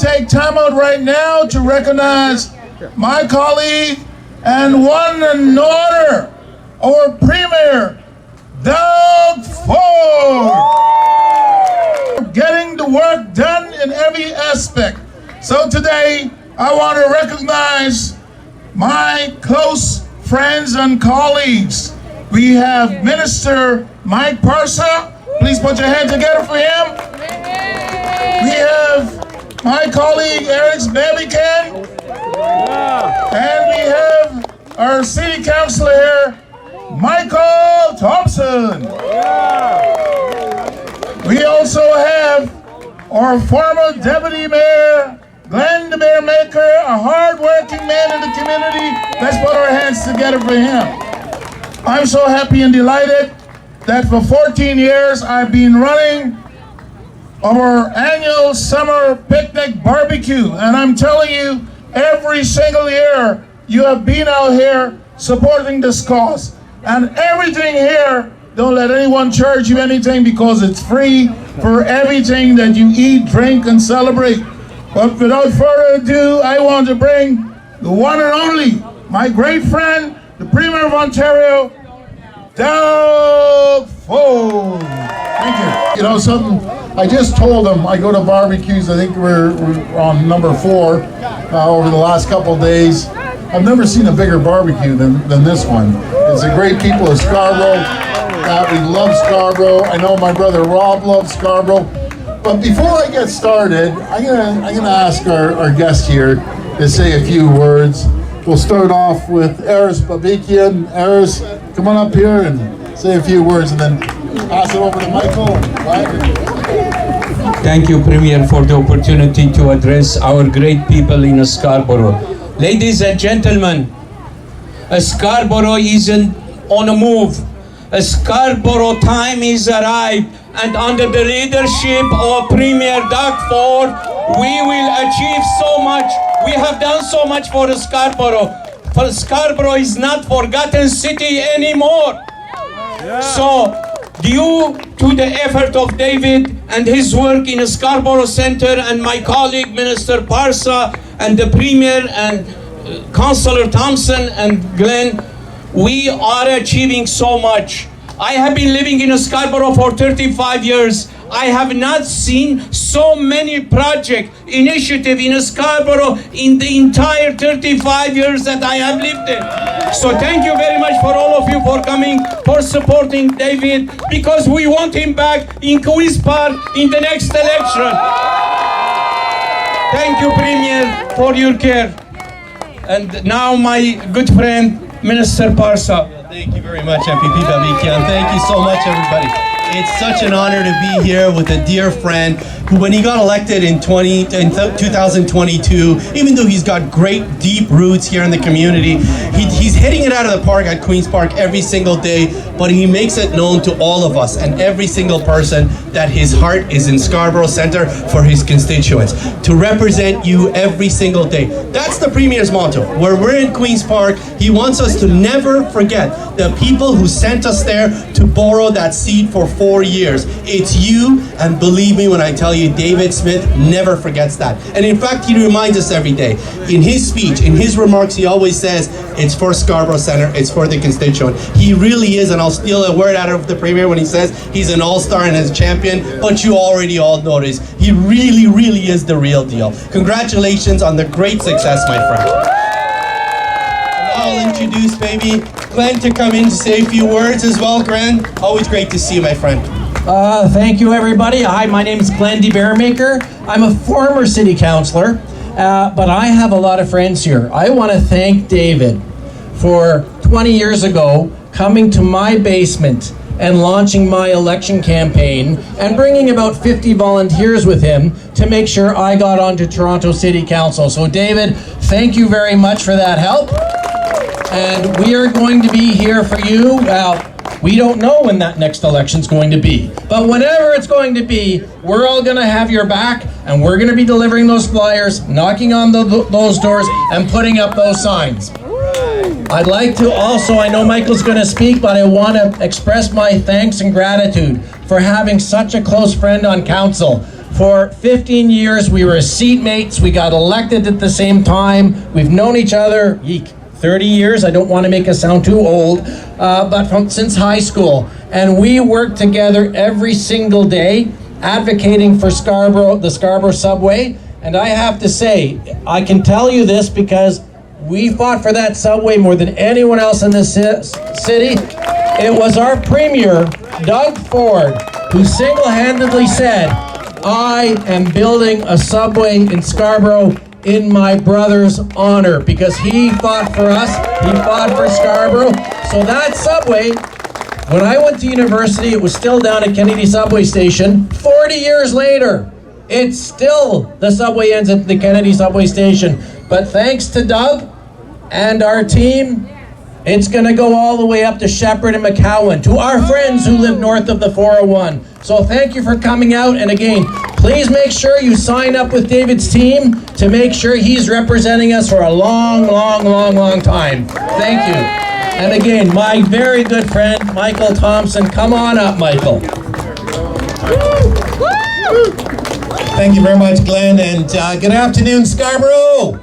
take time out right now to recognize my colleague and one and another, our Premier, Doug Ford, getting the work done in every aspect. So today, I want to recognize my close friends and colleagues. We have Minister Mike Parsa. Please put your hands together for him. We have my colleague Eric Babycan. And we have our city councilor here, Michael Thompson. We also have our former deputy mayor, Glenn the Bear Maker, a hard-working man in the community. Let's put our hands together for him. I'm so happy and delighted that for 14 years I've been running our annual summer picnic barbecue. And I'm telling you, every single year you have been out here supporting this cause. And everything here, don't let anyone charge you anything because it's free for everything that you eat, drink, and celebrate. But without further ado, I want to bring the one and only, my great friend, the Premier of Ontario, Doug Ford. Thank you. You know something, I just told him I go to barbecues, I think we're on number 4 over the last couple of days. I've never seen a bigger barbecue than this one. It's a great people of Scarborough. We love Scarborough. I know my brother Rob loves Scarborough. But before I get started, I'm gonna ask our guest here to say a few words. We'll start off with Eris Babikian. Eris, come on up here and say a few words, and then pass it over to Michael. Thank you, Premier, for the opportunity to address our great people in Scarborough. Ladies and gentlemen, Scarborough isn't on a move. Scarborough time is arrived, and under the leadership of Premier Doug Ford, we will achieve so much. We have done so much for Scarborough. For Scarborough is not forgotten city anymore. So, due to the effort of David and his work in Scarborough Centre and my colleague Minister Parsa and the Premier and Councillor Thompson and Glenn, we are achieving so much. I have been living in Scarborough for 35 years. I have not seen so many project initiative in Scarborough in the entire 35 years that I have lived in. So thank you very much for all of you for coming, for supporting David, because we want him back in Queen's Park in the next election. Thank you, Premier, for your care. And now my good friend, Minister Parsa. Thank you very much, MPP David. Thank you so much, everybody. It's such an honor to be here with a dear friend who, when he got elected in 2022, even though he's got great deep roots here in the community, he's hitting it out of the park at Queen's Park every single day, but he makes it known to all of us and every single person that his heart is in Scarborough Centre for his constituents, to represent you every single day. That's the Premier's motto. Where we're in Queen's Park, he wants us to never forget the people who sent us there to borrow that seat for 4 years. It's you, and believe me when I tell you, David Smith never forgets that. And in fact, he reminds us every day. In his speech, in his remarks, he always says, it's for Scarborough Centre, it's for the constituent. He really is, and I'll steal a word out of the Premier when he says he's an all-star and a champion, but you already all noticed, he really, really is the real deal. Congratulations on the great success, my friend. I'll introduce maybe Glenn to come in to say a few words as well. Glenn, always great to see you, my friend. Thank you, everybody. Hi, my name is Glenn the Bear Maker. I'm a former city councillor, but I have a lot of friends here. I want to thank David for 20 years ago coming to my basement and launching my election campaign and bringing about 50 volunteers with him to make sure I got onto Toronto City Council. So David, thank you very much for that help. And we are going to be here for you. We don't know when that next election's going to be, but whenever it's going to be, we're all going to have your back, and we're going to be delivering those flyers, knocking on those doors, and putting up those signs. I'd like to also, I know Michael's going to speak, but I want to express my thanks and gratitude for having such a close friend on council, For 15 years, we were seatmates. We got elected at the same time. We've known each other, 30 years. I don't want to make us sound too old, but since high school. And we work together every single day, advocating for Scarborough, the Scarborough subway. And I have to say, I can tell you this because we fought for that subway more than anyone else in this city. It was our premier, Doug Ford, who single-handedly said, I am building a subway in Scarborough in my brother's honor, because he fought for us, he fought for Scarborough. So that subway, when I went to university, it was still down at Kennedy subway station. 40 years later, it's still, the subway ends at the Kennedy subway station. But thanks to Doug and our team, it's going to go all the way up to Shepherd and McCowan, to our friends who live north of the 401. So thank you for coming out. And again, please make sure you sign up with David's team to make sure he's representing us for a long, long, long, long time. Thank you. And again, my very good friend, Michael Thompson. Come on up, Michael. Thank you very much, Glenn, and good afternoon, Scarborough.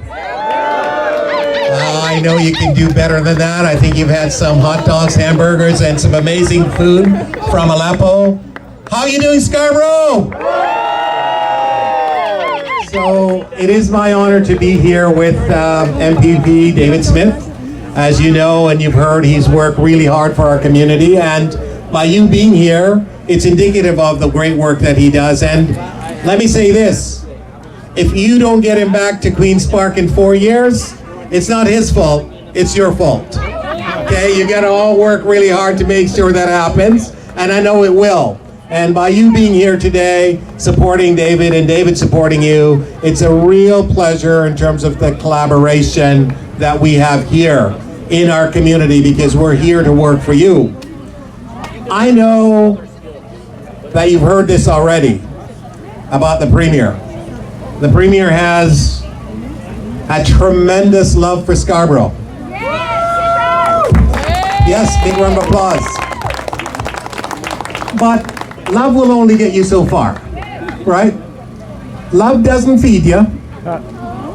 I know you can do better than that. I think you've had some hot dogs, hamburgers, and some amazing food from Aleppo. How are you doing, Scarborough? So it is my honor to be here with MPP David Smith. As you know and you've heard, he's worked really hard for our community, and by you being here, it's indicative of the great work that he does. And let me say this, if you don't get him back to Queen's Park in 4 years, it's not his fault, it's your fault. Okay, you gotta all work really hard to make sure that happens, and I know it will. And by you being here today, supporting David and David supporting you, it's a real pleasure in terms of the collaboration that we have here in our community, because we're here to work for you. I know that you've heard this already about the Premier. The Premier has a tremendous love for Scarborough. Yes, big round of applause. But love will only get you so far, right? Love doesn't feed you.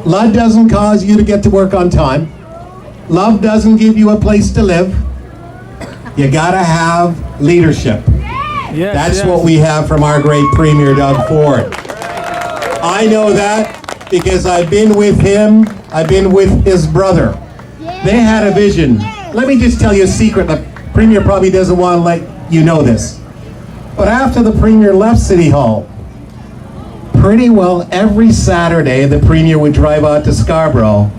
Love doesn't cause you to get to work on time. Love doesn't give you a place to live. You gotta have leadership. That's what we have from our great Premier, Doug Ford. I know that because I've been with him, I've been with his brother. They had a vision. Let me just tell you a secret. The Premier probably doesn't want to let you know this. But after the Premier left City Hall, pretty well every Saturday the Premier would drive out to Scarborough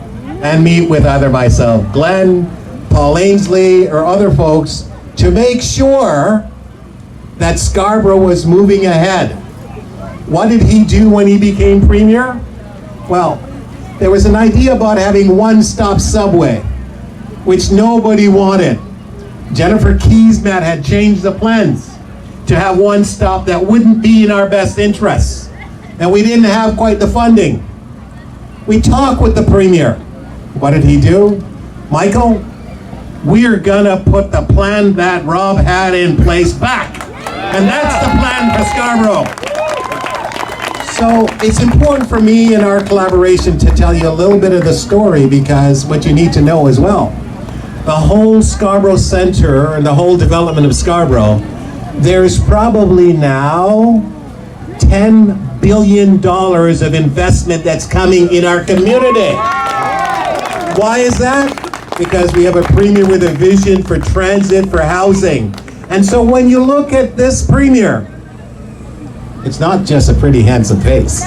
and meet with either myself, Glenn, Paul Ainsley, or other folks to make sure that Scarborough was moving ahead. What did he do when he became Premier? Well, there was an idea about having one-stop subway, which nobody wanted. Jennifer Keysmat had changed the plans to have one stop that wouldn't be in our best interests. And we didn't have quite the funding. We talked with the Premier. What did he do? Michael, we're gonna put the plan that Rob had in place back. And that's the plan for Scarborough. So it's important for me in our collaboration to tell you a little bit of the story, because what you need to know as well, the whole Scarborough Centre and the whole development of Scarborough, there's probably now $10 billion of investment that's coming in our community. Why is that? Because we have a Premier with a vision for transit, for housing. And so when you look at this Premier, it's not just a pretty handsome face.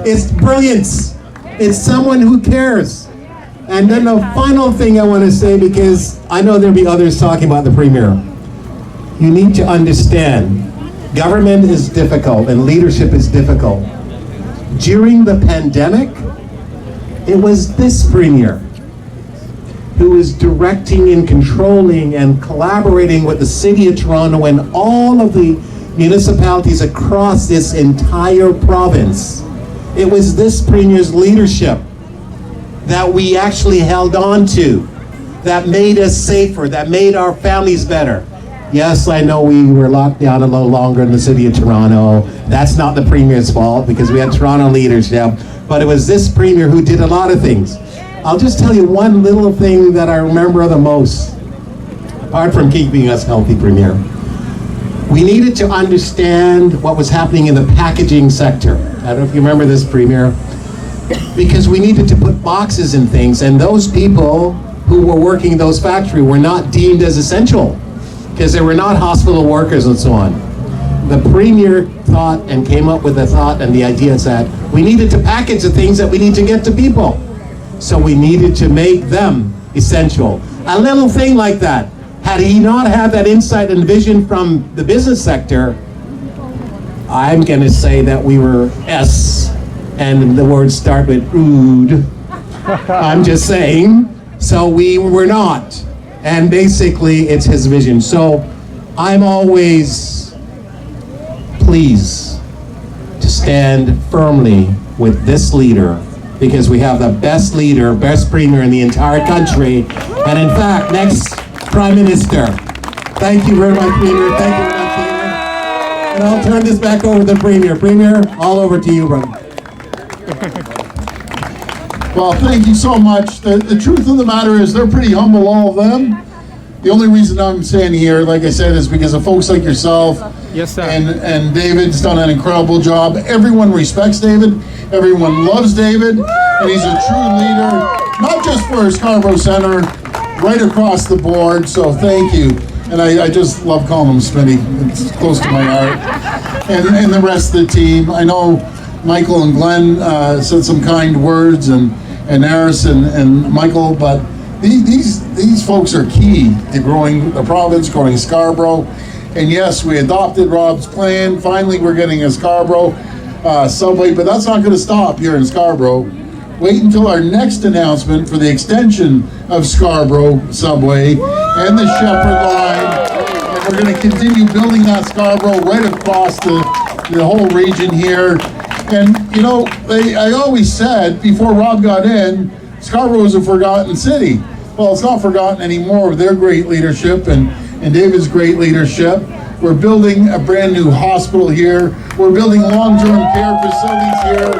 It's brilliance. It's someone who cares. And then the final thing I want to say, because I know there'll be others talking about the Premier, you need to understand, government is difficult and leadership is difficult. During the pandemic, it was this Premier who is directing and controlling and collaborating with the City of Toronto and all of the municipalities across this entire province. It was this Premier's leadership that we actually held on to, that made us safer, that made our families better. Yes, I know we were locked down a little longer in the city of Toronto. That's not the Premier's fault because we had Toronto leadership, but it was this Premier who did a lot of things. I'll just tell you one little thing that I remember the most, apart from keeping us healthy, Premier. We needed to understand what was happening in the packaging sector. I don't know if you remember this, Premier, because we needed to put boxes in things, and those people who were working in those factories were not deemed as essential because they were not hospital workers and so on. The Premier thought and came up with the thought and the idea that we needed to package the things that we need to get to people. So we needed to make them essential. A little thing like that. Had he not had that insight and vision from the business sector, I'm going to say that we were S, and the words start with ood. I'm just saying. So we were not. And basically, it's his vision. So I'm always pleased to stand firmly with this leader because we have the best leader, best Premier in the entire country. And in fact, next Prime Minister. Thank you very much, Premier. Thank you very much, Premier. And I'll turn this back over to the Premier. Premier, all over to you, brother. Well, thank you so much. The truth of the matter is they're pretty humble, all of them. The only reason I'm saying here, like I said, is because of folks like yourself. Yes, sir. And David's done an incredible job. Everyone respects David. Everyone loves David. And he's a true leader, not just for Scarborough Centre, right across the board. So thank you. And I just love calling him Smitty. It's close to my heart. And the rest of the team. I know Michael and Glenn said some kind words, and Eris and Michael, but these folks are key to growing the province, growing Scarborough. And yes, we adopted Rob's plan. Finally, we're getting a Scarborough subway, but that's not going to stop here in Scarborough. Wait until our next announcement for the extension of Scarborough subway and the Shepherd line. And we're going to continue building that Scarborough right across the whole region here. And, you know, I always said before Rob got in, Scarborough was a forgotten city. Well, it's not forgotten anymore with their great leadership and David's great leadership. We're building a brand new hospital here. We're building long-term care facilities here.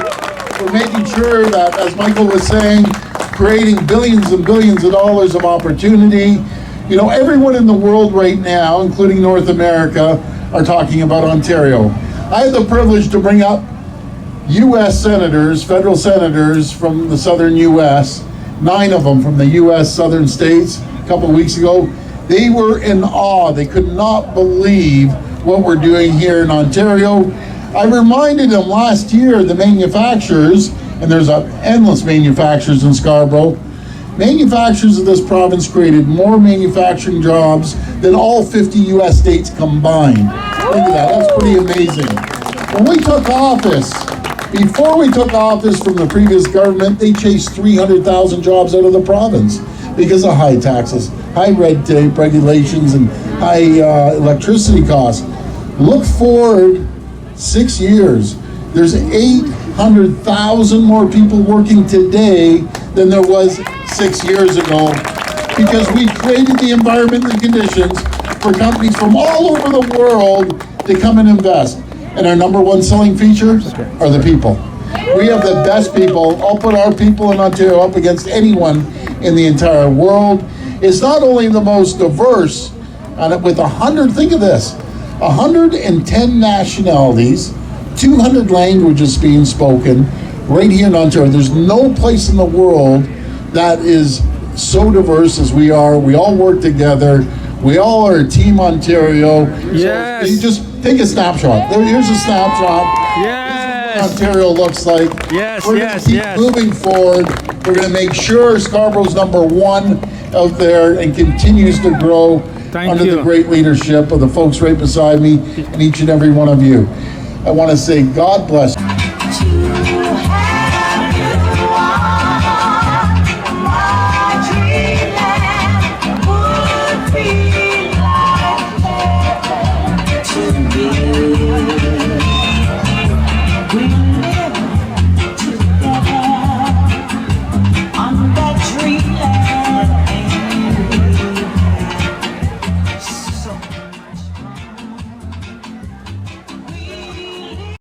We're making sure that, as Michael was saying, creating billions and billions of dollars of opportunity. You know, everyone in the world right now, including North America, are talking about Ontario. I had the privilege to bring up U.S. senators, federal senators from the southern U.S., 9 of them from the U.S. southern states a couple of weeks ago. They were in awe. They could not believe what we're doing here in Ontario. I reminded them last year, the manufacturers, and there's endless manufacturers in Scarborough, manufacturers of this province created more manufacturing jobs than all 50 U.S. states combined. Think of that, that's pretty amazing. When we took office, before we took office from the previous government, they chased 300,000 jobs out of the province because of high taxes, high red tape regulations, and high electricity costs. Look forward 6 years. There's 800,000 more people working today than there was 6 years ago because we created the environment and conditions for companies from all over the world to come and invest. And our number one selling feature are the people. We have the best people. I'll put our people in Ontario up against anyone in the entire world. It's not only the most diverse, with 100, think of this, 110 nationalities, 200 languages being spoken right here in Ontario. There's no place in the world that is so diverse as we are. We all work together. We all are Team Ontario. Yes. So you just take a snapshot. Here's a snapshot. Yes. This is what Ontario looks like. Yes, We're yes, going to yes. keep moving forward. We're going to make sure Scarborough's number one out there and continues to grow under the great leadership of the folks right beside me and each and every one of you. I want to say God bless